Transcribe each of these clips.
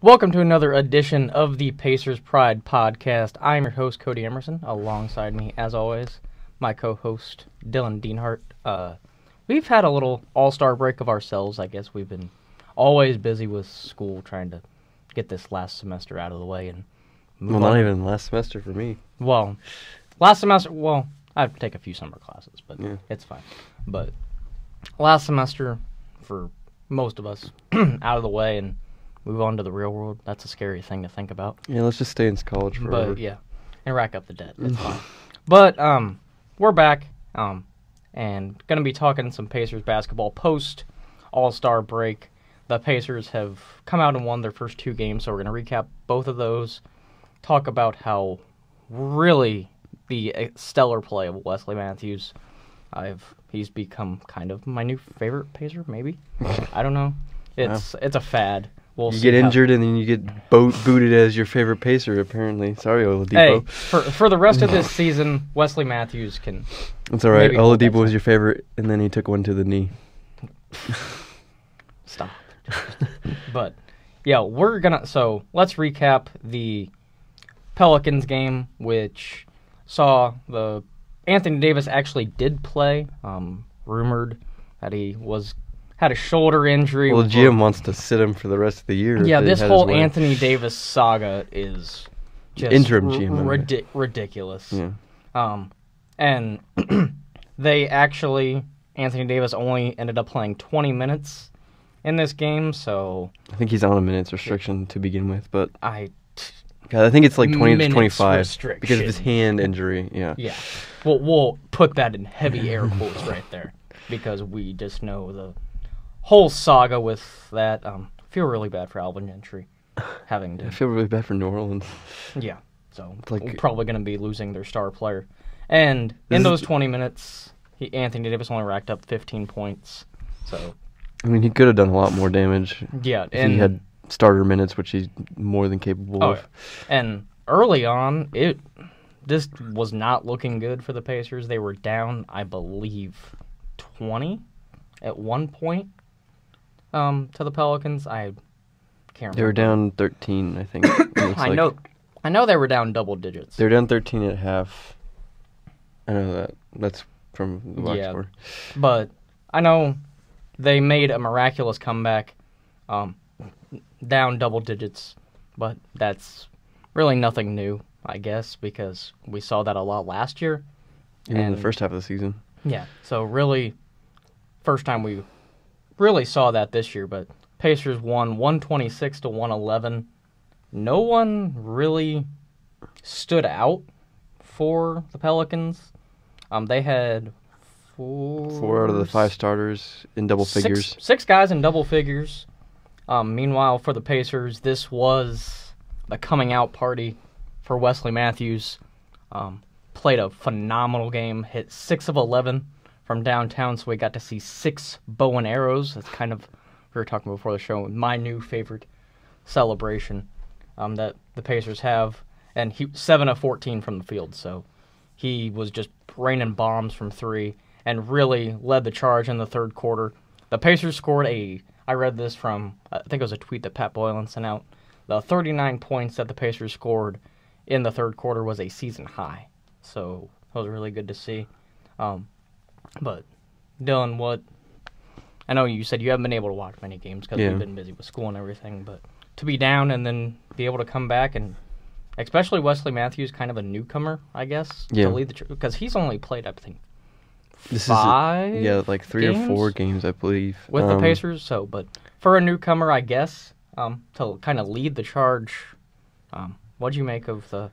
Welcome to another edition of the Pacers Pride Podcast. I am your host, Cody Emerson. Alongside me, as always, my co-host, Dylan Dienhart. We've had a little all-star break of ourselves. I guess we've been always busy with school trying to get this last semester out of the way. And not even last semester for me. Well, last semester, I have to take a few summer classes, but It's fine. But last semester, for most of us, out of the way and move on to the real world. That's a scary thing to think about. Yeah, let's just stay in college forever. But yeah, and rack up the debt. It's fine. But we're back and going to be talking some Pacers basketball post All-Star break. The Pacers have come out and won their first two games, so we're going to recap both of those. Talk about how really the stellar play of Wesley Matthews. He's become kind of my new favorite Pacer, maybe. I don't know. It's a fad. You get injured and then you get booted as your favorite Pacer, apparently. Sorry, Oladipo. Hey, for the rest of this season, Wesley Matthews can... It's all right. Oladipo was your favorite, and then he took one to the knee. Stop. But, yeah, So, let's recap the Pelicans game, which saw Anthony Davis actually did play. Rumored that he had a shoulder injury. Well, the GM wants to sit him for the rest of the year. Yeah, this whole Anthony Davis saga is just interim GM ridiculous. Yeah. And Anthony Davis only ended up playing 20 minutes in this game, so... I think he's on a minutes restriction to begin with, but... I think it's like 20 to 25 restriction. Because of his hand injury, yeah. Yeah. We'll put that in heavy air quotes right there, because we just know the whole saga with that. I feel really bad for Alvin Gentry having to... I feel really bad for New Orleans. Yeah, so we're probably going to be losing their star player. And in those 20 minutes, Anthony Davis only racked up 15 points. So, I mean, he could have done a lot more damage. Yeah, if he had starter minutes, which he's more than capable of. Yeah. And early on, this was not looking good for the Pacers. They were down, I believe, 20 at one point to the Pelicans. I can't remember. They were down 13, I think. I know they were down double digits. They were down 13 at half. I know that. That's from the box score. But I know they made a miraculous comeback down double digits, but that's really nothing new, I guess, because we saw that a lot last year. In the first half of the season. Yeah, so really, first time we really saw that this year, but Pacers won 126 to 111. No one really stood out for the Pelicans. They had four out of the 5 starters in double figures. Six guys in double figures. Meanwhile, for the Pacers, this was the coming out party for Wesley Matthews. Played a phenomenal game, hit 6 of 11 from downtown, so we got to see 6 bow and arrows. That's kind of, we were talking before the show, my new favorite celebration that the Pacers have. And he 7 of 14 from the field, so he was just raining bombs from 3 and really led the charge in the third quarter. The Pacers scored I read this from, I think it was a tweet that Pat Boylan sent out. The 39 points that the Pacers scored in the third quarter was a season high. So that was really good to see. But, Dylan, I know you said you haven't been able to watch many games because we've been busy with school and everything, but to be down and then be able to come back, and especially Wesley Matthews, kind of a newcomer, I guess, to lead because he's only played, I think, This 5 is like 3 or 4 games, I believe, with the Pacers. So, but for a newcomer, I guess, to kind of lead the charge, what'd you make of the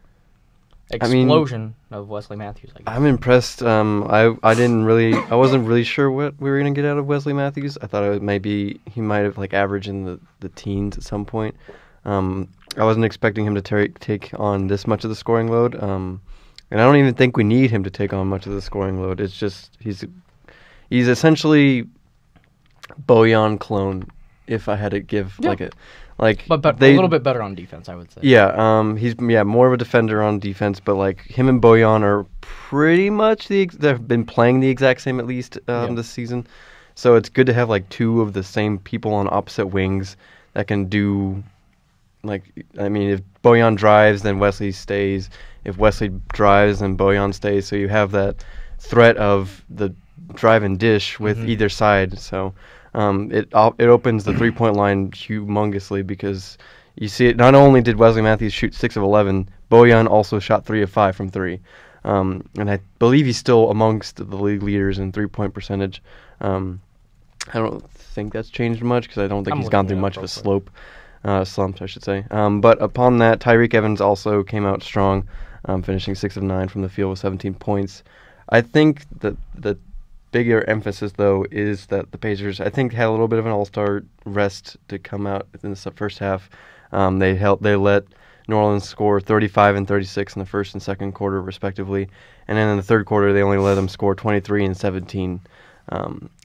explosion of Wesley Matthews? I guess? I'm impressed. I wasn't really sure what we were gonna get out of Wesley Matthews. I thought he might have like averaged in the teens at some point. I wasn't expecting him to take on this much of the scoring load. And I don't even think we need him to take on much of the scoring load. It's just he's essentially Bojan clone. If I had to give but a little bit better on defense, I would say. Yeah, he's more of a defender on defense, but like him and Bojan are pretty much they've been playing the exact same at least this season. So it's good to have like 2 of the same people on opposite wings that can do if Bojan drives, then Wesley stays. If Wesley drives, then Bojan stays. So you have that threat of the drive and dish with either side. So it opens the 3-point line humongously because you see it. Not only did Wesley Matthews shoot 6 of 11, Bojan also shot 3 of 5 from 3. And I believe he's still amongst the league leaders in 3-point percentage. I don't think that's changed much because I don't think he's gone through much of a slump, I should say. But upon that, Tyreek Evans also came out strong, finishing 6 of 9 from the field with 17 points. I think that the bigger emphasis, though, is that the Pacers, I think, had a little bit of an all-star rest to come out in the first half. They let New Orleans score 35 and 36 in the first and second quarter, respectively. And then in the third quarter, they only let them score 23 and 17.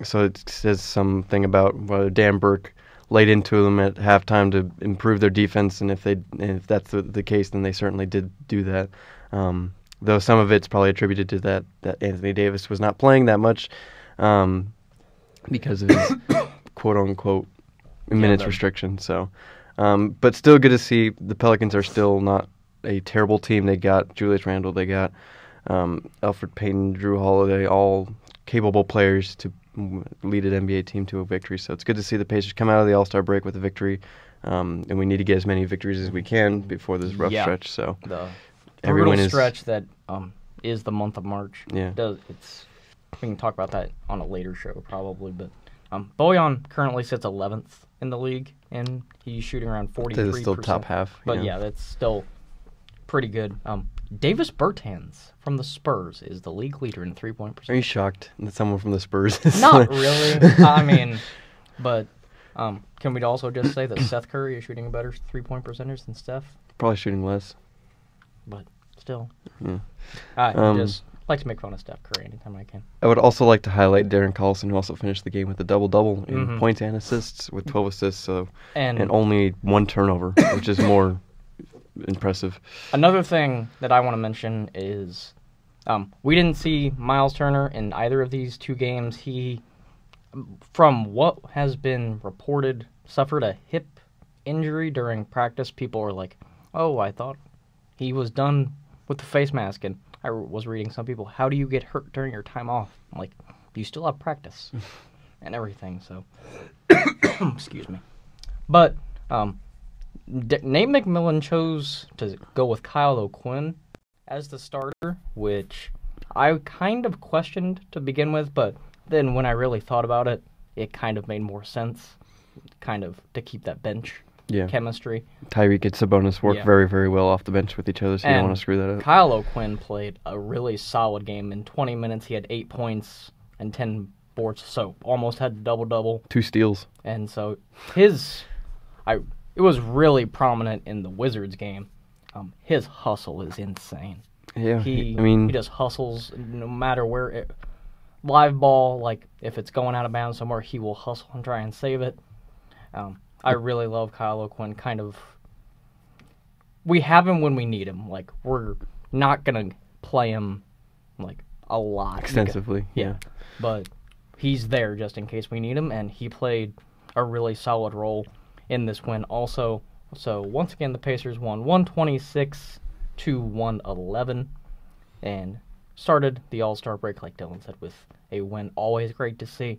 So it says something about whether Dan Burke laid into them at halftime to improve their defense, and if that's the case, then they certainly did do that. Though some of it's probably attributed to that Anthony Davis was not playing that much because of his quote-unquote minutes restriction. So, but still good to see. The Pelicans are still not a terrible team. They got Julius Randle. They got Elfrid Payton, Drew Holiday, all capable players to lead an NBA team to a victory. So it's good to see the Pacers come out of the All-Star break with a victory. And we need to get as many victories as we can before this rough stretch. So everyone stretch that is the month of March. Yeah, we can talk about that on a later show probably. But Bojan currently sits 11th in the league, and he's shooting around 43%. That's still top half. But yeah, that's still pretty good. Davis Bertans from the Spurs is the league leader in 3-point percentage. Are you shocked that someone from the Spurs? Not really. I mean, but can we also just say that Seth Curry is shooting a better 3-point percentage than Steph? Probably shooting less. But still. Yeah. I just like to make fun of Steph Curry anytime I can. I would also like to highlight Darren Collison, who also finished the game with a double-double in points and assists with 12 assists and only 1 turnover, which is more impressive. Another thing that I want to mention is we didn't see Miles Turner in either of these 2 games. He, from what has been reported, suffered a hip injury during practice. People were like, oh, I thought he was done with the face mask. And I was reading some people, how do you get hurt during your time off? I'm like, you still have practice and everything. So, excuse me. But Nate McMillan chose to go with Kyle O'Quinn as the starter, which I kind of questioned to begin with, but then when I really thought about it, it kind of made more sense, kind of to keep that bench chemistry. Tyreek and Sabonis work very, very well off the bench with each other, so you don't want to screw that up. Kyle O'Quinn played a really solid game. In 20 minutes, he had 8 points and 10 boards, so almost had a double-double. 2 steals. And so it was really prominent in the Wizards game. His hustle is insane. Yeah, he just hustles no matter where. Live ball, like if it's going out of bounds somewhere, he will hustle and try and save it. I really love Kyle O'Quinn. We have him when we need him. Like, we're not going to play him, like, a lot. Extensively, yeah. But he's there just in case we need him, and he played a really solid role in this win also. So, once again, the Pacers won 126-111 and started the All-Star break, like Dylan said, with a win. Always great to see.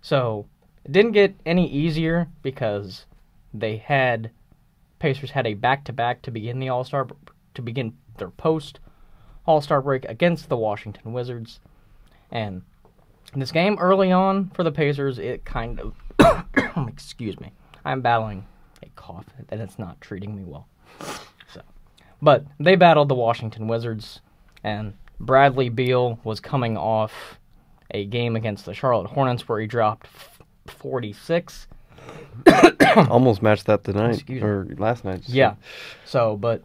So, it didn't get any easier because Pacers had a back-to-back to begin their post All-Star break against the Washington Wizards. And this game early on for the Pacers, it kind of excuse me. I'm battling a cough and it's not treating me well. But they battled the Washington Wizards, and Bradley Beal was coming off a game against the Charlotte Hornets where he dropped 46. Almost matched that tonight, or last night. So. Yeah. So, but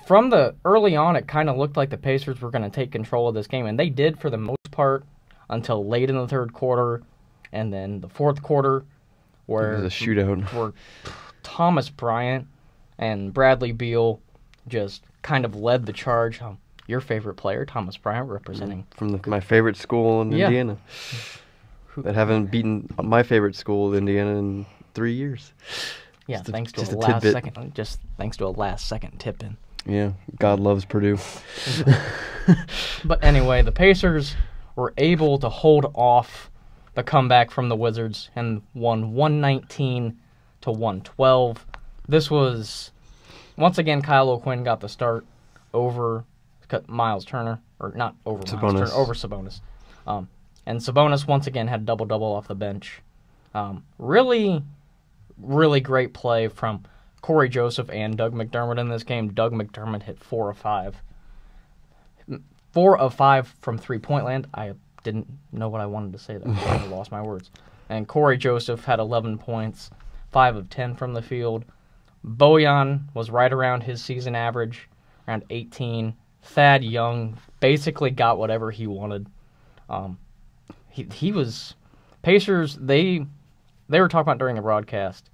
from the early on, it kind of looked like the Pacers were going to take control of this game, and they did for the most part until late in the third quarter, and then the fourth quarter, where it was a shootout, where Thomas Bryant and Bradley Beal just kind of led the charge. Your favorite player, Thomas Bryant, representing from my favorite school in Indiana. That haven't beaten my favorite school, Indiana, in 3 years. Yeah, thanks to a last second tip in. Yeah, God loves Purdue. But anyway, the Pacers were able to hold off the comeback from the Wizards and won 119-112. This was, once again, Kyle O'Quinn got the start over Miles Turner, or not over Miles Turner, over Sabonis. And Sabonis once again had a double-double off the bench. Really, really great play from Corey Joseph and Doug McDermott in this game. Doug McDermott hit 4 of 5. 4 of 5 from three-point land. I didn't know what I wanted to say there. I lost my words. And Corey Joseph had 11 points, 5 of 10 from the field. Bojan was right around his season average, around 18. Thad Young basically got whatever he wanted. He was... Pacers, they were talking about during the broadcast,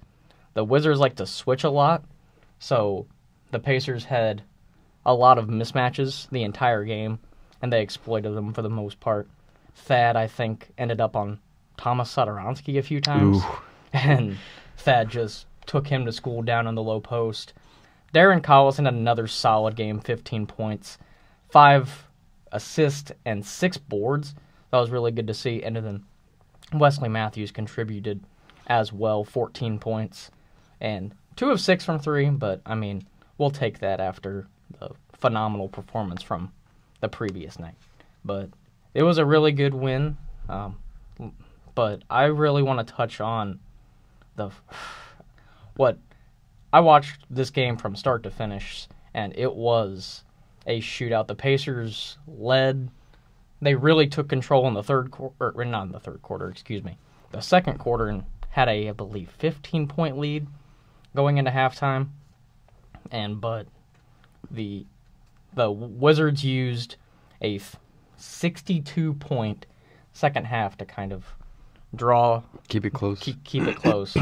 the Wizards like to switch a lot, so the Pacers had a lot of mismatches the entire game, and they exploited them for the most part. Thad, I think, ended up on Thomas Satoransky a few times, and Thad just took him to school down on the low post. Darren Collison had another solid game, 15 points, 5 assists, and 6 boards. That was really good to see. And then Wesley Matthews contributed as well, 14 points, and 2 of 6 from 3, but, I mean, we'll take that after the phenomenal performance from the previous night. But it was a really good win, but I really want to touch on what I watched this game from start to finish, and it was a shootout. The Pacers led. They really took control in the the second quarter, and had a, I believe, 15-point lead going into halftime. But the Wizards used a 62-point second half to kind of keep it close. Keep it close.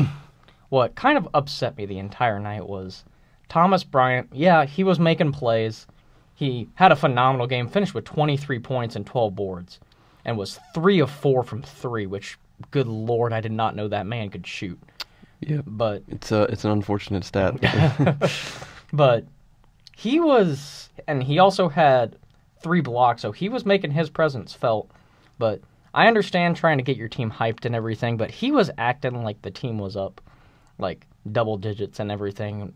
What kind of upset me the entire night was Thomas Bryant. Yeah, he was making plays. He had a phenomenal game, finished with 23 points and 12 boards, and was 3 of 4 from 3, which, good Lord, I did not know that man could shoot. Yeah, but it's an unfortunate stat. But he was, and he also had 3 blocks, so he was making his presence felt. But I understand trying to get your team hyped and everything, but he was acting like the team was up, like, double digits and everything.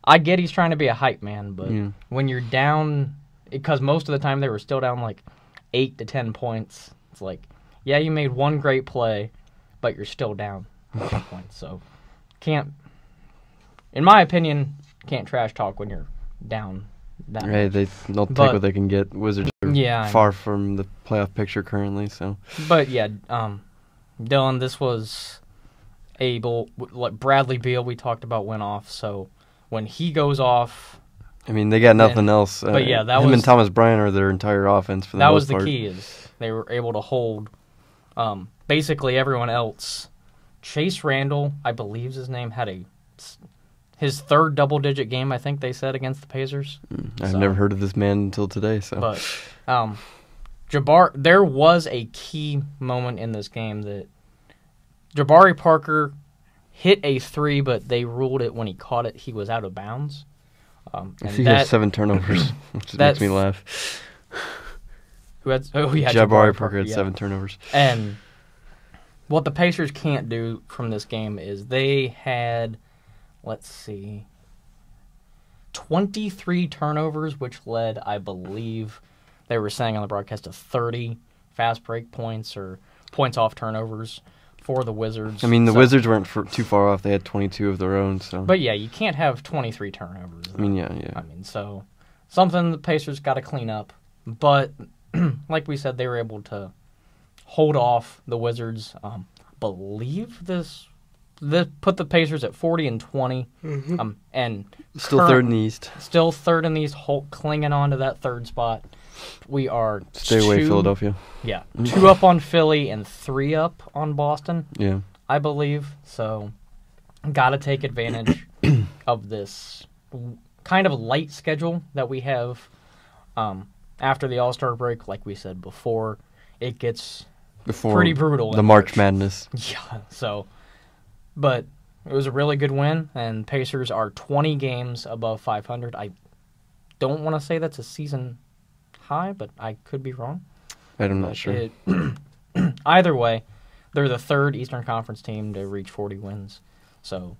I get he's trying to be a hype man, but when you're down, because most of the time they were still down like 8 to 10 points, it's like, yeah, you made one great play, but you're still down 10 points. So, in my opinion, can't trash talk when you're down that much. They'll take what they can get. Wizards are far from the playoff picture currently, so. But yeah, Dylan, this was Bradley Beal we talked about went off, so when he goes off, I mean, they got nothing else. But yeah, him and Thomas Bryant are their entire offense for the most part. That was the key, is they were able to hold basically everyone else. Chase Randall, I believe his name, had his third double-digit game, I think they said, against the Pacers. I've never heard of this man until today. So, but there was a key moment in this game that Jabari Parker hit a 3, but they ruled it when he caught it. He was out of bounds. He had 7 turnovers, which makes me laugh. Jabari Parker had 7 turnovers. And what the Pacers can't do from this game is they had, 23 turnovers, which led, I believe, they were saying on the broadcast, to 30 fast break points or points off turnovers for the Wizards. I mean, the Wizards weren't too far off. They had 22 of their own. So. But yeah, you can't have 23 turnovers. I mean, yeah. I mean, so something the Pacers got to clean up. But like we said, they were able to hold off the Wizards. Believe this put the Pacers at 40-20. And still third in the East. Still third in the East, clinging on to that third spot. We are Stay away, Philadelphia. Yeah, 2 up on Philly and 3 up on Boston. Yeah, I believe so. Got to take advantage of this kind of light schedule that we have after the All-Star break. Like we said before, it gets pretty brutal. The March Madness. Yeah. So, but it was a really good win, and Pacers are 20 games above 500. I don't want to say that's a season high, but I could be wrong. I'm not sure. Either way, they're the third Eastern Conference team to reach 40 wins. So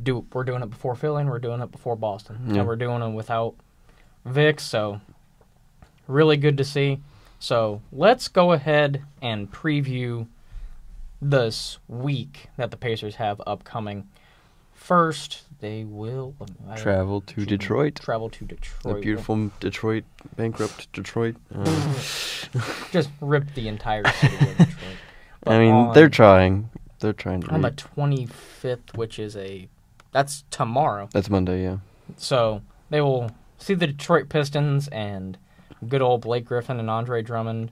we're doing it before Philly, and we're doing it before Boston. Yeah. And we're doing it without Vic, so really good to see. So let's go ahead and preview this week that the Pacers have upcoming. First, they will Travel to Detroit. The beautiful Detroit, bankrupt Detroit. Just rip the entire city of Detroit. But I mean, they're trying. They're trying to. On the 25th, which is that's tomorrow. That's Monday, yeah. So they will see the Detroit Pistons and good old Blake Griffin and Andre Drummond.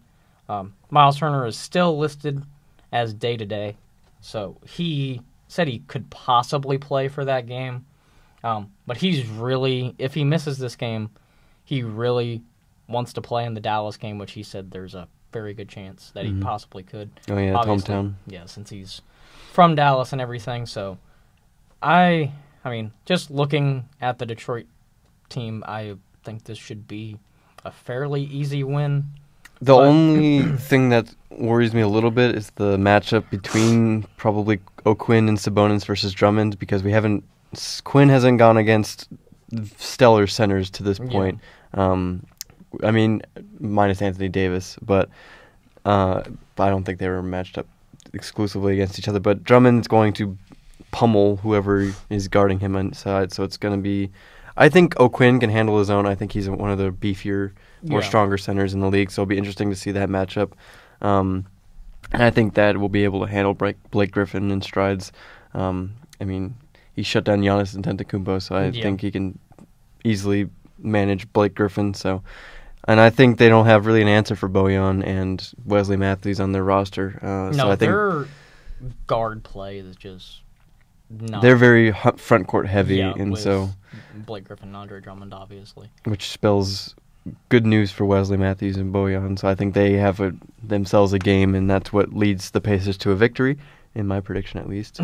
Miles Turner is still listed as day-to-day, so he said he could possibly play for that game. But he's really, if he misses this game, he really wants to play in the Dallas game, which he said there's a very good chance that he possibly could. Oh, yeah, obviously, hometown. Yeah, since he's from Dallas and everything. So, I mean, just looking at the Detroit team, I think this should be a fairly easy win. The only thing that worries me a little bit is the matchup between probably O'Quinn and Sabonis versus Drummond, because Quinn hasn't gone against stellar centers to this point. Yeah. I mean, minus Anthony Davis, but I don't think they were matched up exclusively against each other. But Drummond's going to pummel whoever is guarding him inside, so it's going to be... I think O'Quinn can handle his own. I think he's one of the beefier, more stronger centers in the league, so it'll be interesting to see that matchup. And I think that will be able to handle Blake Griffin in strides. I mean, he shut down Giannis Antetokounmpo, so I think he can easily manage Blake Griffin. And I think they don't have really an answer for Bojan and Wesley Matthews on their roster. So I think their guard play is just... No. They're very front court heavy, and so Blake Griffin and Andre Drummond, obviously, which spells good news for Wesley Matthews and Bojan. So I think they have themselves a game, and that's what leads the Pacers to a victory, in my prediction at least.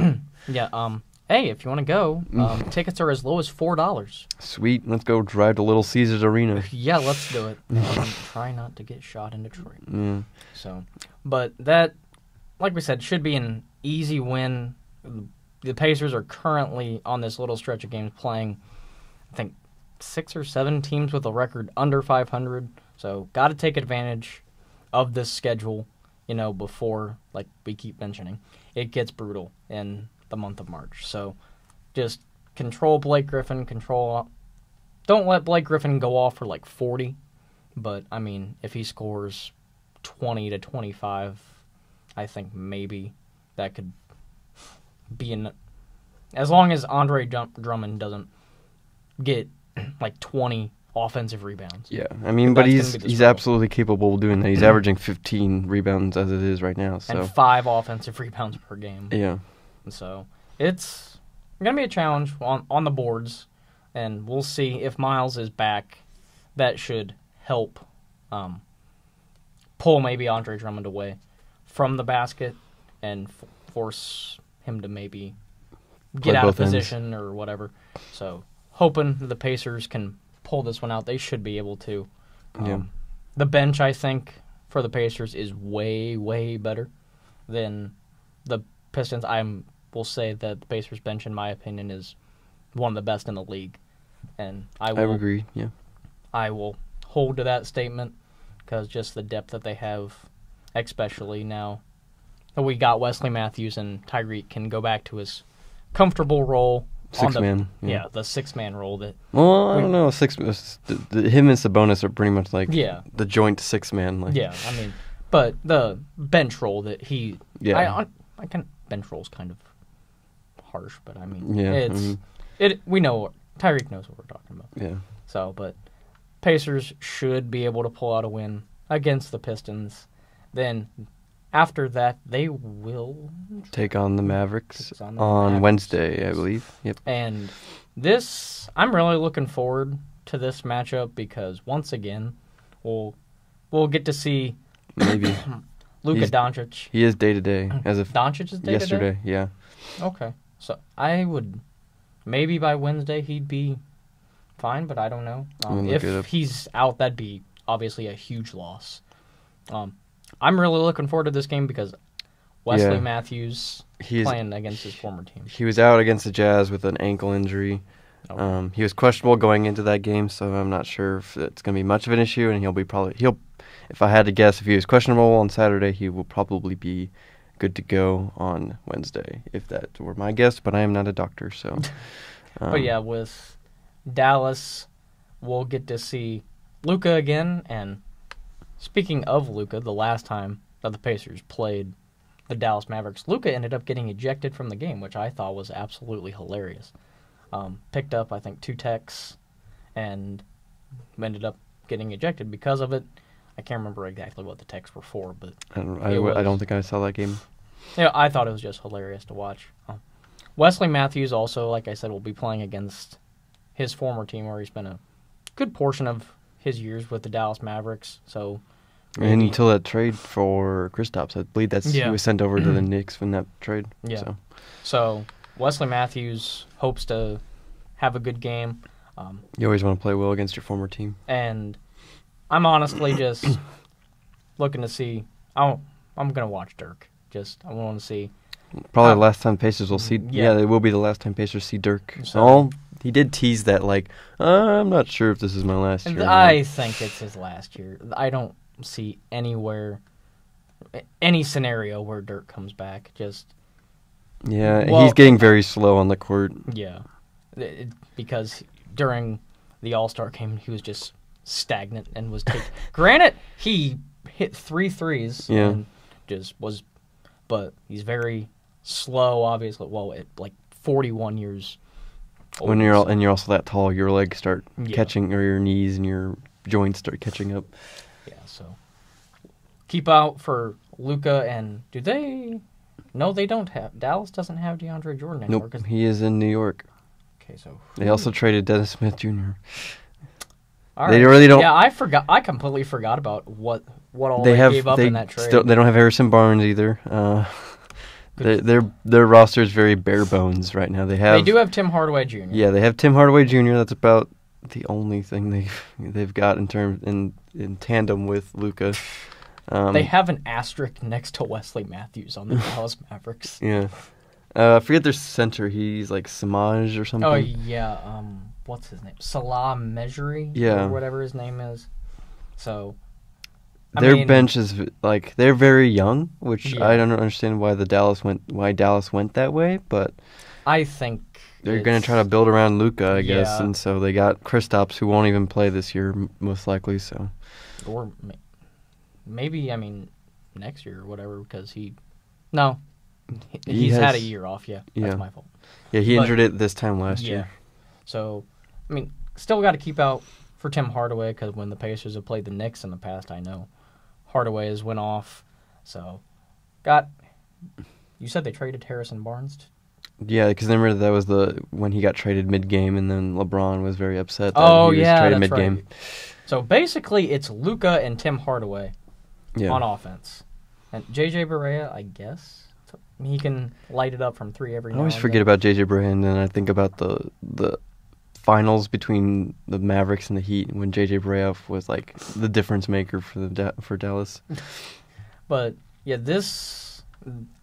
Yeah. Hey, if you want to go, tickets are as low as $4. Sweet. Let's go drive to Little Caesars Arena. Yeah, let's do it. Try not to get shot in Detroit. Yeah. So, but that, like we said, should be an easy win. The Pacers are currently on this little stretch of games playing, I think, 6 or 7 teams with a record under 500. So, got to take advantage of this schedule, before, like we keep mentioning, it gets brutal in the month of March. So, just control Blake Griffin, don't let Blake Griffin go off for like 40. But, I mean, if he scores 20 to 25, I think maybe that could be as long as Andre Drummond doesn't get like 20 offensive rebounds. Yeah, I mean, but he's absolutely capable of doing that. He's averaging 15 rebounds as it is right now. So. And 5 offensive rebounds per game. Yeah. And so it's going to be a challenge on the boards, and we'll see if Miles is back. That should help pull maybe Andre Drummond away from the basket and force him to maybe get out of position or whatever. So, hoping the Pacers can pull this one out. They should be able to. The bench, I think, for the Pacers is way, way better than the Pistons. Will say that the Pacers bench, in my opinion, is one of the best in the league. And I would agree, yeah. I will hold to that statement because just the depth that they have, especially now we got Wesley Matthews, and Tyreek can go back to his comfortable role. Six-man. Yeah, the six-man role. I don't know. Him and Sabonis are pretty much like the joint six-man. Like. Yeah, I mean, but the bench role that he... Yeah. I can bench role's kind of harsh, but I mean, we know, Tyreek knows what we're talking about. Yeah. So, but Pacers should be able to pull out a win against the Pistons. Then... After that, they will take on the Mavericks on Wednesday, I believe. Yep. And I'm really looking forward to this matchup because once again, we'll get to see maybe Luka Doncic. He is day to day as of Doncic is day yesterday. Yeah. Okay. So I would maybe by Wednesday he'd be fine, but I don't know. If he's out, that'd be obviously a huge loss. I'm really looking forward to this game because Wesley Matthews playing against his former team. He was out against the Jazz with an ankle injury. Okay. He was questionable going into that game, so I'm not sure if it's going to be much of an issue. And if I had to guess, if he was questionable on Saturday, he will probably be good to go on Wednesday, if that were my guess. But I am not a doctor, so. But yeah, with Dallas, we'll get to see Luka again. And speaking of Luka, the last time that the Pacers played the Dallas Mavericks, Luka ended up getting ejected from the game, which I thought was absolutely hilarious. Picked up, I think, 2 techs and ended up getting ejected because of it. I can't remember exactly what the techs were for, but I don't think I saw that game. Yeah, I thought it was just hilarious to watch. Wesley Matthews also, like I said, will be playing against his former team where he spent a good portion of his years with the Dallas Mavericks. So and until that trade for Kristaps, I believe he was sent over to the Knicks in that trade. Yeah. So Wesley Matthews hopes to have a good game. You always want to play well against your former team. And I'm honestly just looking to see. I'm going to watch Dirk. I want to see. Probably the last time Pacers will see. Yeah, it will be the last time Pacers see Dirk. So he did tease that, like, I'm not sure if this is my last year. I think it's his last year. I don't see any scenario where Dirk comes back. He's getting very slow on the court. Yeah, because during the All-Star game, he was just stagnant and was taking. Granted, he hit 3 threes. Yeah. And but he's very slow. Obviously, at like 41 years old. When you're also that tall, your legs start catching, or your knees and your joints start catching up. Yeah. So keep out for Luka. And do they? No, they don't have. Dallas doesn't have DeAndre Jordan anymore. Nope, he is in New York. Okay, so they also traded Dennis Smith Jr. All They right. really don't. Yeah, I forgot. I completely forgot about what all they gave up in that trade. They don't have Harrison Barnes either. Their roster is very bare bones right now. They do have Tim Hardaway Jr. Yeah, they have Tim Hardaway Jr. That's about the only thing they've got in tandem with Luka. They have an asterisk next to Wesley Matthews on the Dallas Mavericks. Yeah. I forget their center. He's like Samaj or something. Oh, yeah. What's his name? Salah Mejri? Yeah. Or whatever his name is. So, their bench is, like, they're very young, which I don't understand why Dallas went that way, but I think they're going to try to build around Luka, I guess, and so they got Kristaps, who won't even play this year, most likely, so. Or maybe, next year or whatever, because he's had a year off, That's my fault. Yeah, he injured it this time last year. So, still got to keep out for Tim Hardaway, because when the Pacers have played the Knicks in the past, I know Hardaway has went off. So, you said they traded Harrison Barnes? Yeah, because remember that was when he got traded mid-game, and then LeBron was very upset that he was traded mid-game. Right. So, basically, it's Luka and Tim Hardaway on offense. And J.J. Barea, I guess, he can light it up from 3 every now and then. I always forget about J.J. Barea, and then I think about the finals between the Mavericks and the Heat when J.J. Barea was like the difference maker for Dallas. But yeah,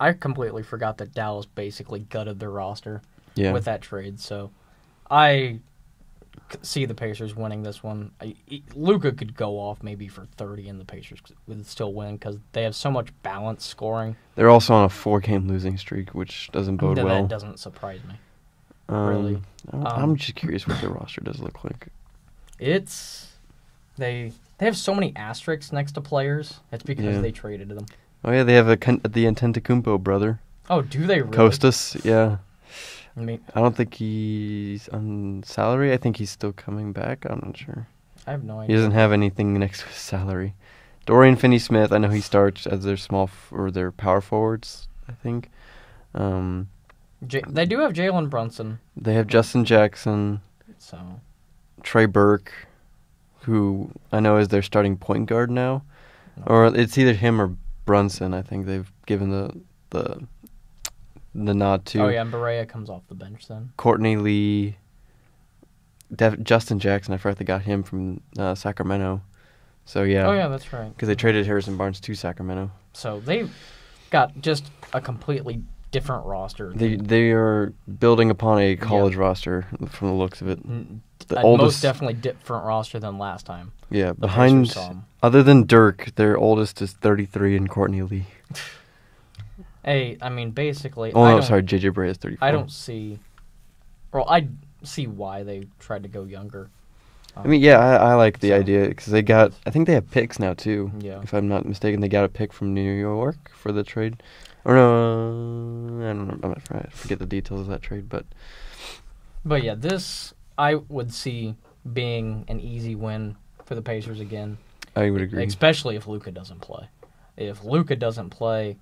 I completely forgot that Dallas basically gutted their roster with that trade. So I see the Pacers winning this one. Luka could go off maybe for 30 and the Pacers would still win because they have so much balanced scoring. They're also on a 4-game losing streak, which doesn't bode well. That doesn't surprise me. Really. I'm just curious what their roster does look like. They have so many asterisks next to players. It's because they traded them. Oh yeah, they have the Antetokounmpo brother. Oh, do they really? Kostas, yeah. I don't think he's on salary. I think he's still coming back. I'm not sure. I have no idea. He doesn't have anything next to his salary. Dorian Finney-Smith, I know he starts as their their power forwards, I think. They do have Jalen Brunson. They have Justin Jackson. So Trey Burke, who I know is their starting point guard now. Or it's either him or Brunson. I think they've given the the nod to. Oh, yeah, and Barea comes off the bench then. Courtney Lee, Justin Jackson. I forgot they got him from Sacramento. So, yeah. Oh, yeah, that's right. Because they traded Harrison Barnes to Sacramento. So they got just a completely different roster. They are building upon a college roster from the looks of it. The oldest, most definitely different roster than last time. Yeah, behind, other than Dirk, their oldest is 33 and Courtney Lee. Hey, I mean, basically... Oh, no, sorry, J.J. Bray is 34. I don't see... Well, I see why they tried to go younger. I mean, yeah, I like the idea, because they got... I think they have picks now, too. Yeah. If I'm not mistaken, they got a pick from New York for the trade. Or no, I don't know. I forget the details of that trade, but... But, yeah, this I would see being an easy win for the Pacers again. I would agree. Especially if Luka doesn't play. If Luka doesn't play,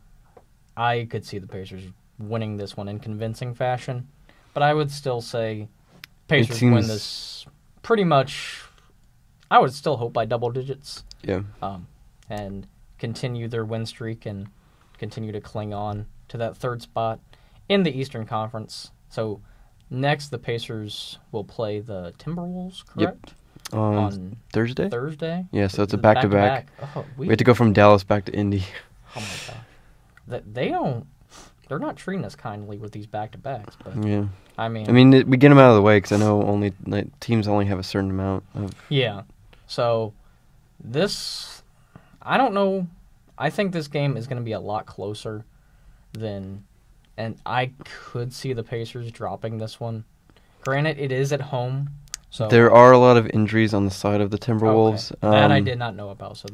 I could see the Pacers winning this one in convincing fashion. But I would still say Pacers win this pretty much, I would still hope by double digits. Yeah. And continue their win streak and continue to cling on to that third spot in the Eastern Conference. So next the Pacers will play the Timberwolves, correct? Yep. On Thursday? Thursday? Yeah, so it's a back-to-back. Oh, we have to go from Dallas back to Indy. Oh, my God. They're not treating us kindly with these back-to-backs. But yeah. I mean, we get them out of the way because I know teams only have a certain amount of... Yeah. So this, I don't know. I think this game is going to be a lot closer than... And I could see the Pacers dropping this one. Granted, it is at home. So there are a lot of injuries on the side of the Timberwolves. Okay. That I did not know about, so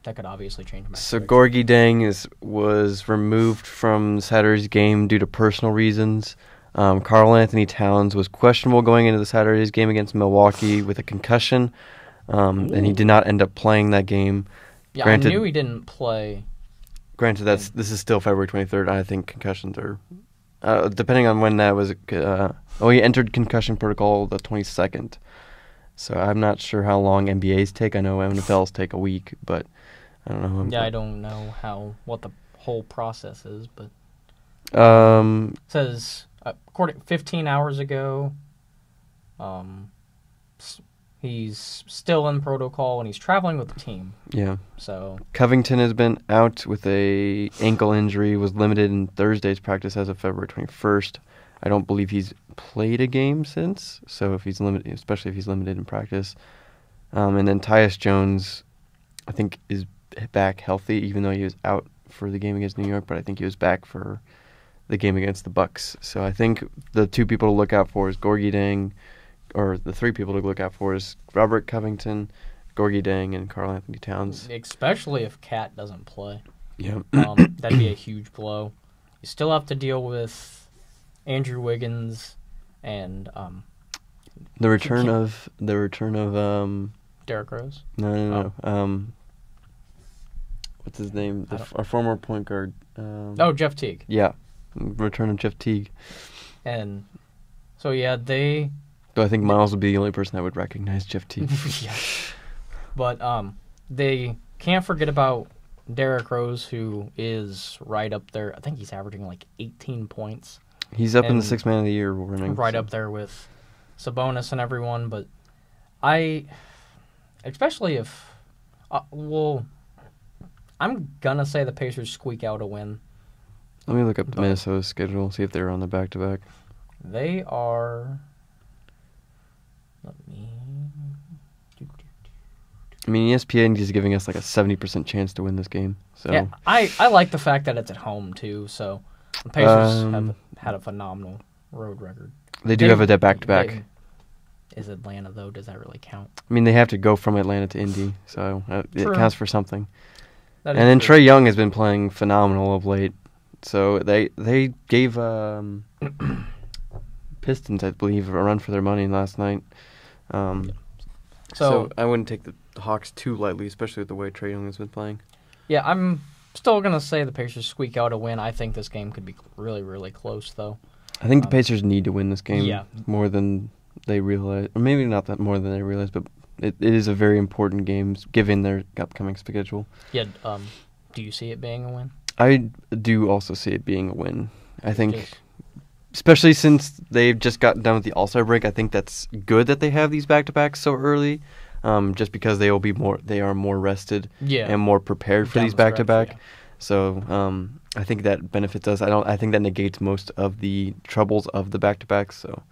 that could obviously change my So Gorgie Dang was removed from Saturday's game due to personal reasons. Karl Anthony Towns was questionable going into the Saturday's game against Milwaukee with a concussion, and he did not end up playing that game. Yeah, granted, I knew he didn't play. Granted, this is still February 23rd. I think concussions are, depending on when that was. He entered concussion protocol the 22nd. So I'm not sure how long NBA's take. I know NFL's take a week, but I don't know. Yeah, I don't know what the whole process is, but it says according 15 hours ago, he's still in protocol and he's traveling with the team. Yeah. So Covington has been out with a ankle injury. Was limited in Thursday's practice as of February 21st. I don't believe he's played a game since. So if he's limited, especially if he's limited in practice, and then Tyus Jones, I think is back healthy, even though he was out for the game against New York. But I think he was back for the game against the Bucks. So I think the two people to look out for is Gorgie Dang. Or the three people to look out for is Robert Covington, Gorgie Dang, and Karl Anthony Towns. Especially if Cat doesn't play. Yeah. That'd be a huge blow. You still have to deal with Andrew Wiggins and the return of Derrick Rose. No. What's his name? Our former point guard. Jeff Teague. Yeah, return of Jeff Teague. And so they. Though I think Miles would be the only person that would recognize Jeff Teague. Yeah. But they can't forget about Derrick Rose, who is right up there. I think he's averaging like 18 points. He's up in the Sixth Man of the Year running. Right up there with Sabonis and everyone. But especially if, I'm going to say the Pacers squeak out a win. Let me look up Minnesota's schedule, see if they're on the back-to-back. They are... I mean, ESPN is giving us like a 70% chance to win this game. So yeah, I like the fact that it's at home too. So the Pacers have had a phenomenal road record. They do have a back-to-back. Is Atlanta though? Does that really count? I mean, they have to go from Atlanta to Indy, so it counts for something. And then Trae Young has been playing phenomenal of late. So they gave Pistons, I believe, a run for their money last night. So I wouldn't take the Hawks too lightly, especially with the way Trae Young has been playing. Yeah, I'm still going to say the Pacers squeak out a win. I think this game could be really, really close, though. I think the Pacers need to win this game more than they realize. Or maybe not that more than they realize, but it is a very important game, given their upcoming schedule. Yeah, do you see it being a win? I do also see it being a win. I think, especially since they've just gotten done with the All-Star break, I think that's good that they have these back-to-backs so early, just because they are more rested and more prepared for these back-to-back. So I think that benefits us. I think that negates most of the troubles of the back-to-backs. So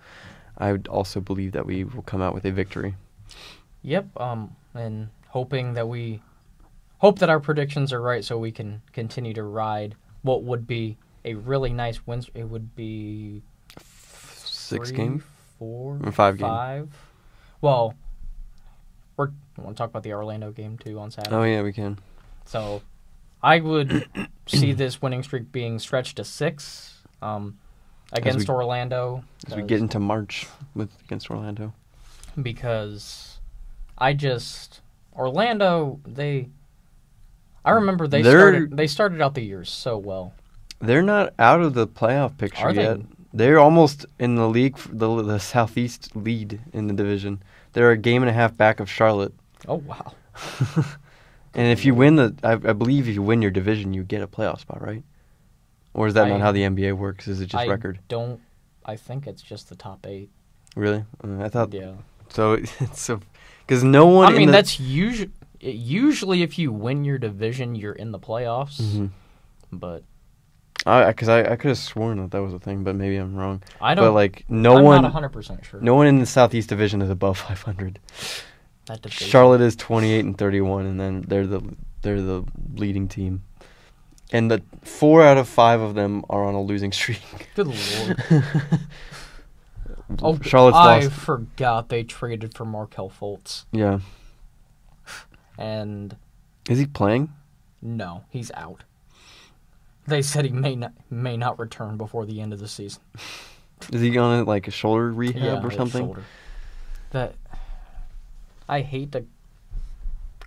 I would also believe that we will come out with a victory. Yep. And hoping that hope that our predictions are right, so we can continue to ride what would be a really nice win. It would be 6 game, 4, or 5 game. Well, we want to talk about the Orlando game too on Saturday. Oh yeah, we can. So I would see this winning streak being stretched to 6 against Orlando. As we get into March against Orlando. Because Orlando, I remember they started out the year so well. They're not out of the playoff picture yet. They? They're almost in the league, the Southeast lead in the division. They're a game and a half back of Charlotte. Oh, wow. And if you win I believe if you win your division, you get a playoff spot, right? Or is that not how the NBA works? Is it just record? I think it's just the top 8. Really? I thought. Yeah. So because no one. I mean, that's usually if you win your division, you're in the playoffs. Mm-hmm. But because I could have sworn that was a thing, but maybe I'm wrong. I don't. But like I'm not 100% sure. No one in the Southeast Division is above 500. Charlotte is 28-31, and then they're the leading team, and the 4 out of 5 of them are on a losing streak. Good lord. Charlotte's lost. I forgot they traded for Markelle Fultz. Yeah. And is he playing? No, he's out. They said he may not return before the end of the season. Is he on like a shoulder rehab or something? Shoulder. I hate to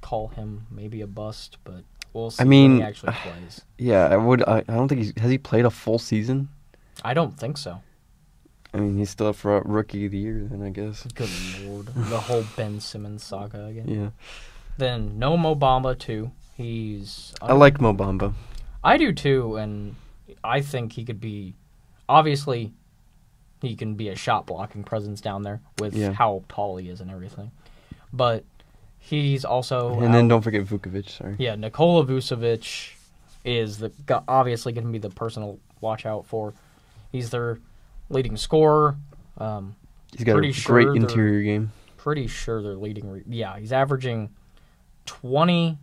call him maybe a bust, but we'll see when he actually plays. Yeah, I don't think has he played a full season? I don't think so. I mean, he's still up for Rookie of the Year, then, I guess. Good lord. The whole Ben Simmons saga again. Yeah. Then, no Mo Bamba, too. I like Mo Bamba. I do, too, and I think he could be... Obviously, he can be a shot-blocking presence down there with how tall he is and everything. But he's also... And then don't forget Vucevic, sorry. Yeah, Nikola Vucevic is obviously going to be the person to watch out for. He's their leading scorer. He's got a great interior game. Pretty sure they're leading. He's averaging 20,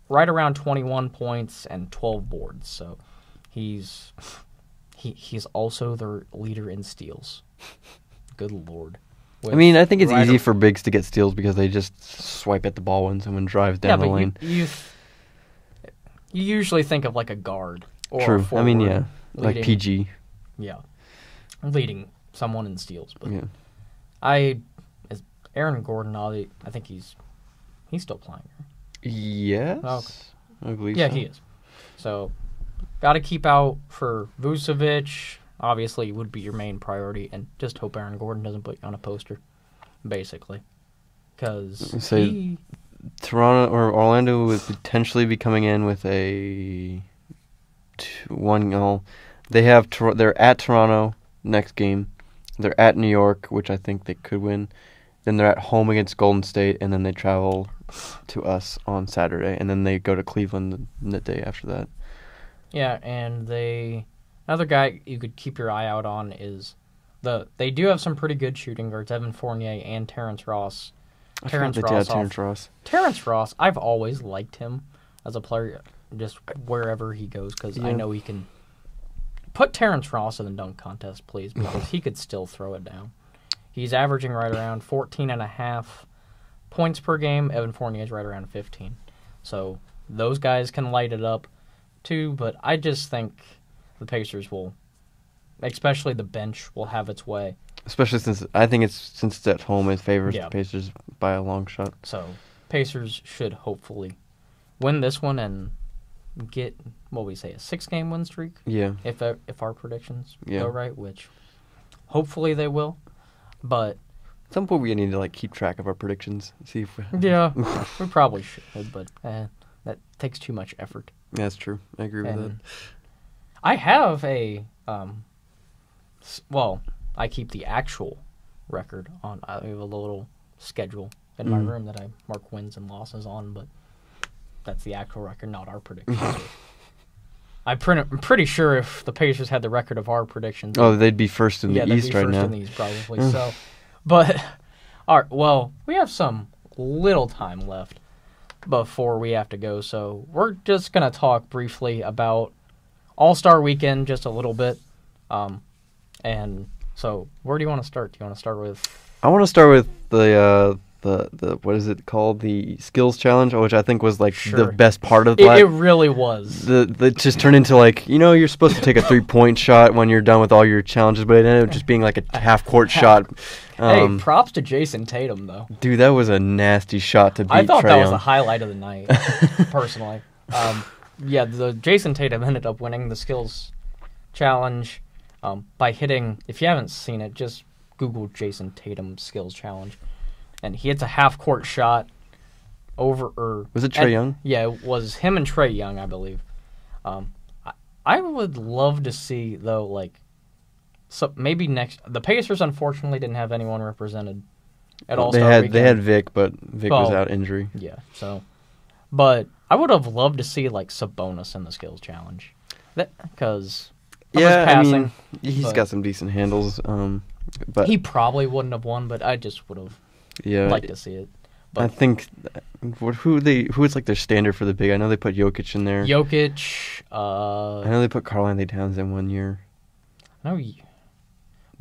right around 21 points and 12 boards. So he's also their leader in steals. Good lord. I mean, I think it's easy for bigs to get steals because they just swipe at the ball when someone drives down the lane. You usually think of like a guard or True. a forward. I mean, yeah, leading, like PG. Yeah, leading someone in steals. But yeah, Aaron Gordon. I think he's still playing. Yes, okay. I believe. Yeah, so. he is. So, got to keep out for Vucevic. Obviously, would be your main priority, and just hope Aaron Gordon doesn't put you on a poster, basically. Because Toronto or Orlando would potentially be coming in with a 1-0. They're at Toronto next game. They're at New York, which I think they could win. Then they're at home against Golden State, and then they travel to us on Saturday, and then they go to Cleveland the day after that. Yeah, and another guy you could keep your eye out on is they do have some pretty good shooting guards, Evan Fournier and Terrence Ross. Terrence Ross, I've always liked him as a player, just wherever he goes, because I know he can put Terrence Ross in the dunk contest, please, because he could still throw it down. He's averaging right around 14.5 points per game. Evan Fournier's right around 15. So those guys can light it up too, but I just think the Pacers will, especially the bench, will have its way. Especially since it's at home, it favors the Pacers by a long shot. So Pacers should hopefully win this one and get a 6-game win streak. Yeah. If our predictions go right, which hopefully they will. But at some point we need to keep track of our predictions. See if we probably should, but that takes too much effort. Yeah, that's true. I agree with that. I have a Well, I keep the actual record on. I have a little schedule in my room that I mark wins and losses on, but that's the actual record, not our predictions. I'm pretty sure if the Pacers had the record of our predictions, they'd be first in the East right now. Yeah, they'd be first in the East probably. So, but all right, well, we have some little time left before we have to go, so we're just gonna talk briefly about All-Star Weekend, just a little bit. And so, where do you want to start? Do you want to start with? I want to start with the what is it called? The skills challenge, which I think was the best part of that. It really was. The just turned into you're supposed to take a 3-point shot when you're done with all your challenges, but it ended up just being like a half-court shot. Hey, props to Jason Tatum though. Dude, that was a nasty shot to beat Trae Young. I thought that was the highlight of the night, personally. Yeah, the Jason Tatum ended up winning the skills challenge by hitting. If you haven't seen it, just Google Jason Tatum skills challenge. And he hits a half-court shot over... Was it Trae Young? Yeah, it was him and Trae Young, I believe. I would love to see, though, so maybe next... The Pacers, unfortunately, didn't have anyone represented at All-Star Weekend. They had Vic, but Vic was out injury. Yeah, so... But I would have loved to see, Sabonis in the skills challenge. Because of his passing. He's got some decent handles. But he probably wouldn't have won, but I just would have... like to see it. But I think who is their standard for the big? I know they put Jokic in there. Jokic. I know they put Karl-Anthony Towns in one year. No,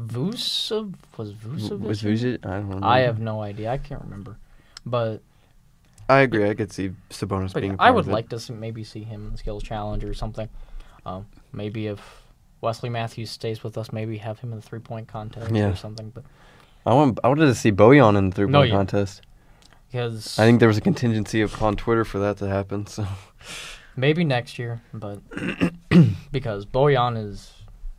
Vucevic. Was Vucevic? I don't know. I have no idea. I can't remember. But I agree. I could see Sabonis being a part I would of it. like to maybe see him in the skills challenge or something. Maybe if Wesley Matthews stays with us, maybe have him in the 3-point contest or something. But I wanted to see Bojan in the 3-point contest. Because I think there was a contingency upon Twitter for that to happen. So maybe next year, but because Bojan is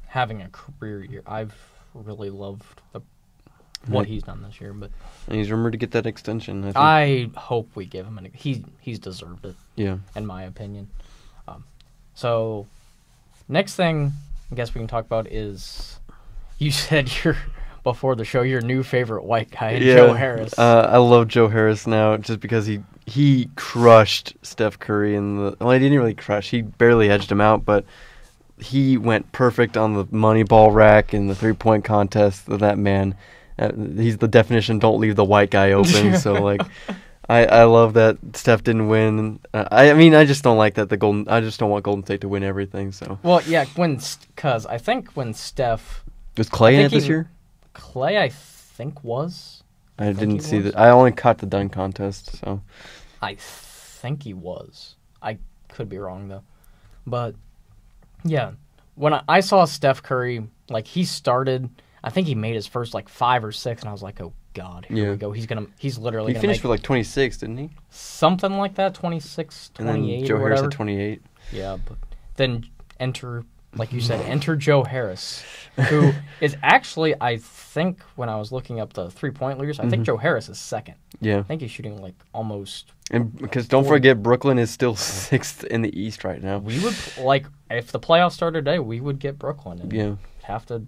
having a career year, I've really loved what he's done this year. But and he's rumored to get that extension. I hope we give him he's deserved it. Yeah, in my opinion. So next thing I guess we can talk about is you said before the show, your new favorite white guy, Joe Harris. I love Joe Harris now just because he crushed Steph Curry well, he didn't really crush. He barely edged him out, but he went perfect on the money ball rack in the 3-point contest. That man, he's the definition, don't leave the white guy open. So, I love that Steph didn't win. I just don't like that I just don't want Golden State to win everything. So. Well, yeah, because I think when Steph... Was Clay in it this year? Clay, I think, was. I didn't see that. I only caught the dunk contest, so. I think he was. I could be wrong, though. But, yeah, when I saw Steph Curry, he started, I think he made his first, 5 or 6, and I was like, oh, God, here we go. He's literally He finished with, 26, didn't he? Something like that, 26, 28, and then Joe Harris at 28. Yeah, but then enter Joe Harris, who is actually, I think, when I was looking up the 3-point leaders, I think Joe Harris is second. Yeah. I think he's shooting almost. And because don't forget, Brooklyn is still 6th in the East right now. We would, if the playoffs started today, we would get Brooklyn and have to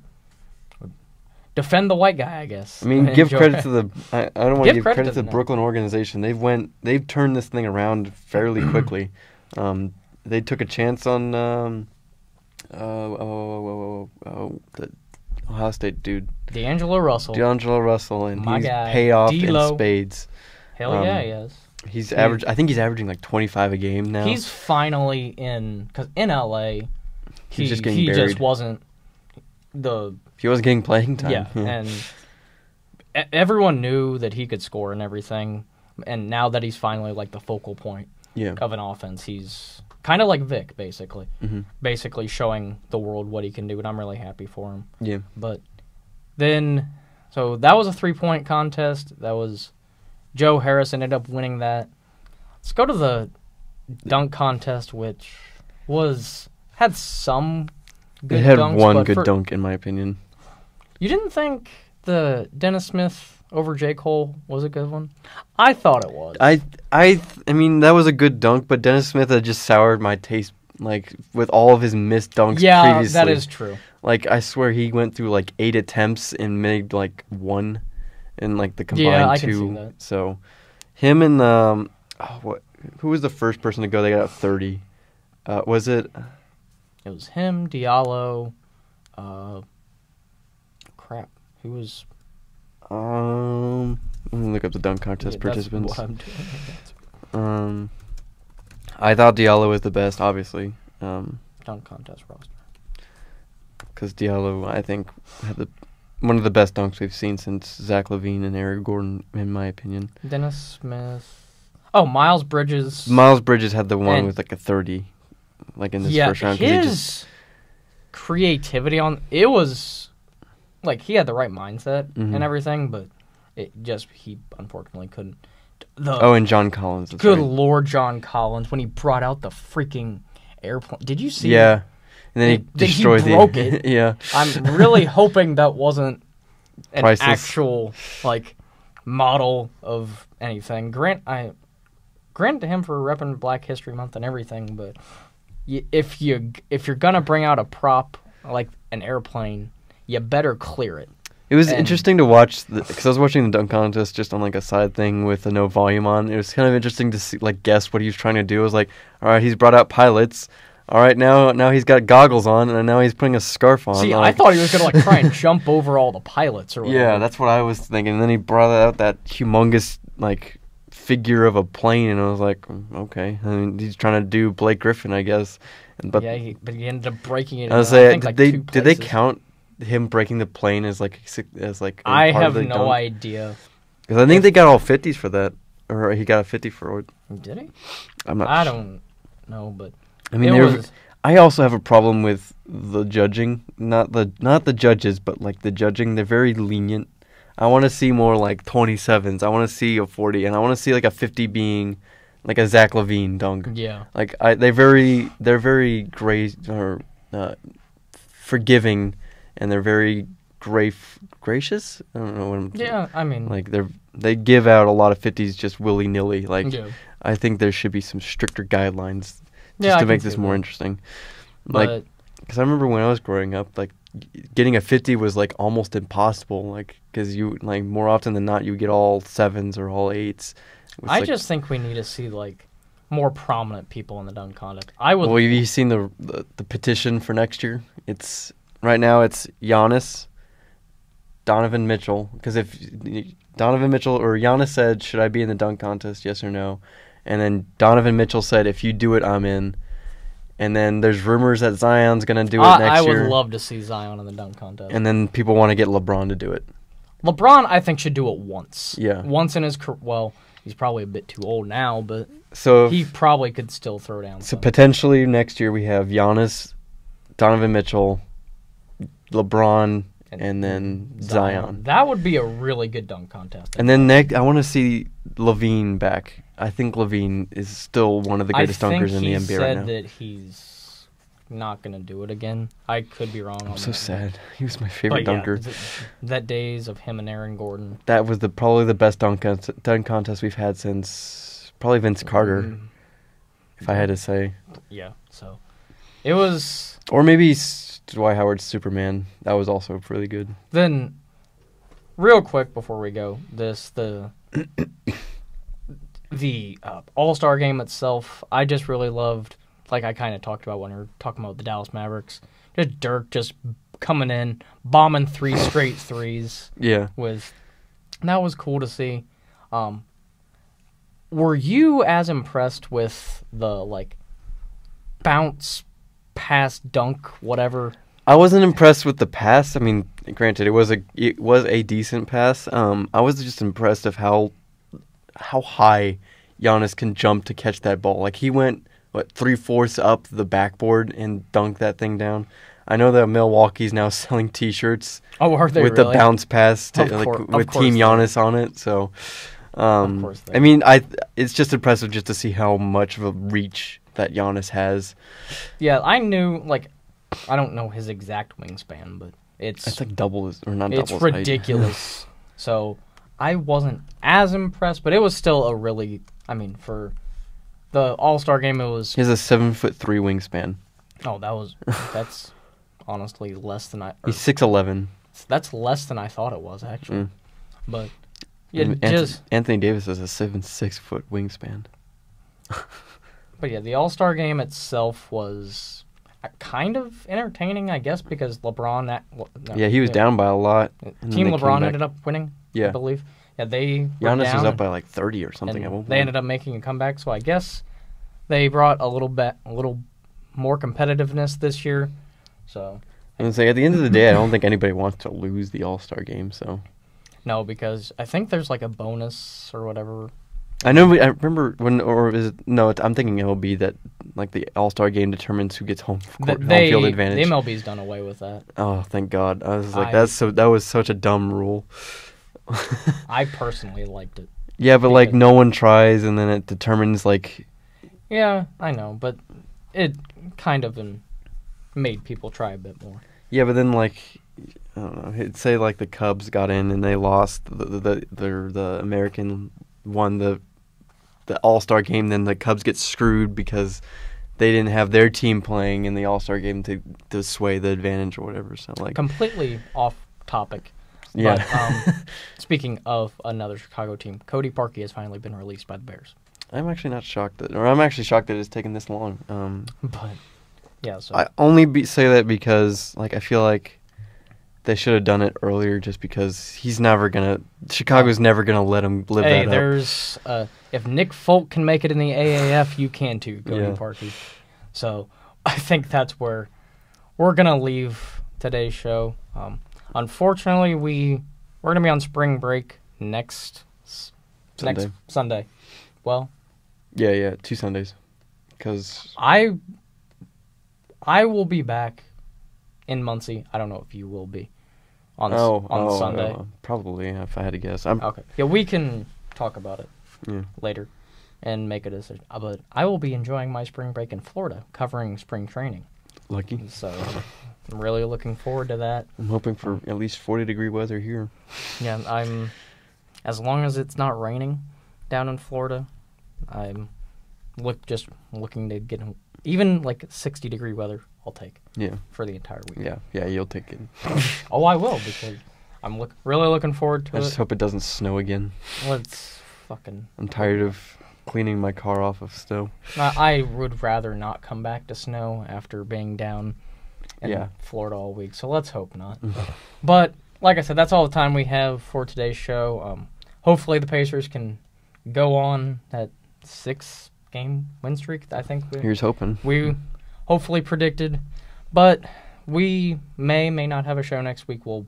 defend the white guy, I guess. I mean, give credit to the. I don't want to give credit to the Brooklyn organization. They've turned this thing around fairly quickly. They took a chance on the Ohio State dude, D'Angelo Russell, and he's payoff in spades. Hell yeah, he is. I think he's averaging 25 a game now. He's finally in, because in LA, he just wasn't he wasn't getting playing time. Yeah, and everyone knew that he could score and everything, and now that he's finally the focal point of an offense, he's kind of like Vic, basically. Mm-hmm. Basically showing the world what he can do, and I'm really happy for him. Yeah. But then, so that was a 3-point contest. That was Joe Harris ended up winning that. Let's go to the dunk contest, which had some good dunks. It had one good dunk, in my opinion. You didn't think the Dennis Smith over J. Cole was a good one? I thought it was. I mean, that was a good dunk, but Dennis Smith had just soured my taste, with all of his missed dunks previously. Yeah, that is true. Like, I swear he went through, like, 8 attempts and made, like, 1 in, like, the combined Yeah, I 2. can see that. So, him and, who was the first person to go? They got up 30. Was it? It was him, Diallo, crap. Who was... Let me look up the dunk contest participants. That's what I'm doing. I thought Diallo was the best, obviously. Dunk contest roster. Because Diallo, I think, had one of the best dunks we've seen since Zach LaVine and Eric Gordon, in my opinion. Dennis Smith. Oh, Miles Bridges. Miles Bridges had the one with like a 30, like in this first round. His creativity it was like he had the right mindset and everything, but he unfortunately couldn't. And John Collins. Good Lord, John Collins, when he brought out the freaking airplane. Did you see? Yeah. And then he destroyed he broke it. Yeah. I'm really hoping that wasn't an Priceless. actual model of anything. Grant to him for repping Black History Month and everything, but if you're gonna bring out a prop like an airplane, you better clear it. It was interesting to watch because I was watching the dunk contest just on like a side thing with no volume on. It was kind of interesting to see, guess what he was trying to do. It was like, all right, he's brought out pilots. All right, now he's got goggles on, and now he's putting a scarf on. See, I thought he was gonna try and jump over all the pilots or whatever. Yeah, that's what I was thinking. And then he brought out that humongous figure of a plane, and I was like, okay. I mean, he's trying to do Blake Griffin, I guess. But he ended up breaking it. I was saying, did they count him breaking the plane as I have no idea. Because I think they got all 50s for that, or he got a 50 for it. Did he? I don't know, but I mean, I also have a problem with the judging, not the judges, but the judging. They're very lenient. I want to see more 27s. I want to see a 40, and I want to see a 50 being a Zach LaVine dunk. Yeah. They're very forgiving, and they're very gracious. I don't know what I'm. Yeah, I mean. They give out a lot of 50s just willy nilly. Yeah. I think there should be some stricter guidelines just to make this more interesting. Because I remember when I was growing up, getting a 50 was almost impossible. Because you more often than not you get all 7s or all 8s. I just think we need to see more prominent people in the dunk contest. I would. Well, have you seen the petition for next year? Right now it's Giannis, Donovan Mitchell. Because if Donovan Mitchell or Giannis said, "Should I be in the dunk contest? Yes or no?" And then Donovan Mitchell said, "If you do it, I'm in." And then there's rumors that Zion's going to do it next year. I would love to see Zion in the dunk contest. And then people want to get LeBron to do it. LeBron, I think, should do it once. Yeah. Once in his career. Well, he's probably a bit too old now, but he probably could still throw down. So potentially next year we have Giannis, Donovan Mitchell, LeBron, and then Zion. That would be a really good dunk contest. And then next, I want to see LaVine back. I think LaVine is still one of the greatest dunkers in the NBA right now. He said that he's not going to do it again. I could be wrong on that. I'm so sad. He was my favorite dunker. That days of him and Aaron Gordon. That was probably the best dunk contest we've had since probably Vince Carter, if I had to say. Yeah, so it was... Or maybe Dwight Howard's Superman. That was also really good. Then, real quick before we go, the All-Star game itself, I just really loved, I kind of talked about when we were talking about the Dallas Mavericks, just Dirk just coming in, bombing 3 straight threes. Yeah. That was cool to see. Were you as impressed with the, bounce, pass, dunk, whatever? I wasn't impressed with the pass. I mean, granted, it was a decent pass. I was just impressed of how high Giannis can jump to catch that ball. He went 3/4 up the backboard and dunked that thing down. I know that Milwaukee's now selling T-shirts. Oh, are they with really? The bounce pass with Team Giannis on it. So, of course they I mean, it's just impressive just to see how much of a reach that Giannis has. Yeah, I knew I don't know his exact wingspan, but it's double his or not double. It's ridiculous. So I wasn't as impressed, but it was still a really. I mean, for the All-Star game, it was. He has a 7'3" wingspan. Oh, that's honestly less than He's 6'11". That's less than I thought it was, actually. Mm. But yeah, And Anthony Davis has a 7'6" wingspan. But yeah, the All-Star game itself was kind of entertaining, I guess, because LeBron. He was down by a lot. Team LeBron ended up winning, I believe. Yeah, they were Giannis down, was up by like 30 or something at one point. They ended up making a comeback, so I guess they brought a little more competitiveness this year. So And it's like, at the end of the day, I don't think anybody wants to lose the All-Star game. So no, because I think there's like a bonus or whatever. I remember when, or is it? No, I'm thinking MLB that like the All-Star game determines who gets home field advantage. The MLB's done away with that. Oh, thank God! I was like, that was such a dumb rule. I personally liked it. Yeah, but like no one tries, and then it determines like. Yeah, I know, but it kind of made people try a bit more. Yeah, but then like, I don't know. It'd say like the Cubs got in and they lost. The American won the All-Star game. Then the Cubs get screwed because they didn't have their team playing in the All-Star game to sway the advantage or whatever. So like completely off topic. Yeah. But, speaking of another Chicago team, Cody Parkey has finally been released by the Bears. I'm actually not shocked I'm actually shocked that it's taken this long. But yeah, so I only say that because like I feel like they should have done it earlier, just because Chicago's never gonna let him live that up. There's if Nick Folk can make it in the AAF, you can too, Cody Parkey. So I think that's where we're gonna leave today's show. Unfortunately, we're gonna be on spring break next Sunday. Well, yeah, 2 Sundays, because I will be back in Muncie. I don't know if you will be on Sunday. Probably, if I had to guess. Okay. Yeah, we can talk about it Yeah. later and make a decision. But I will be enjoying my spring break in Florida, covering spring training. Lucky. So I'm really looking forward to that. I'm hoping for at least 40-degree weather here. Yeah, as long as it's not raining down in Florida, I'm just looking to get even like 60-degree weather. I'll take. Yeah. For the entire week. Yeah, you'll take it. Oh, I will, because I'm really looking forward to it. I just hope it doesn't snow again. I'm tired of cleaning my car off of snow. I would rather not come back to snow after being down in Florida all week, so let's hope not. But, like I said, that's all the time we have for today's show. Hopefully the Pacers can go on that 6-game win streak, I think. Here's hoping. We hopefully predicted, but we may not have a show next week. We'll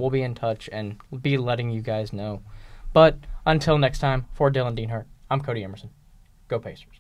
be in touch and be letting you guys know. But until next time, for Dylan Deanhart, I'm Cody Emerson. Go Pacers.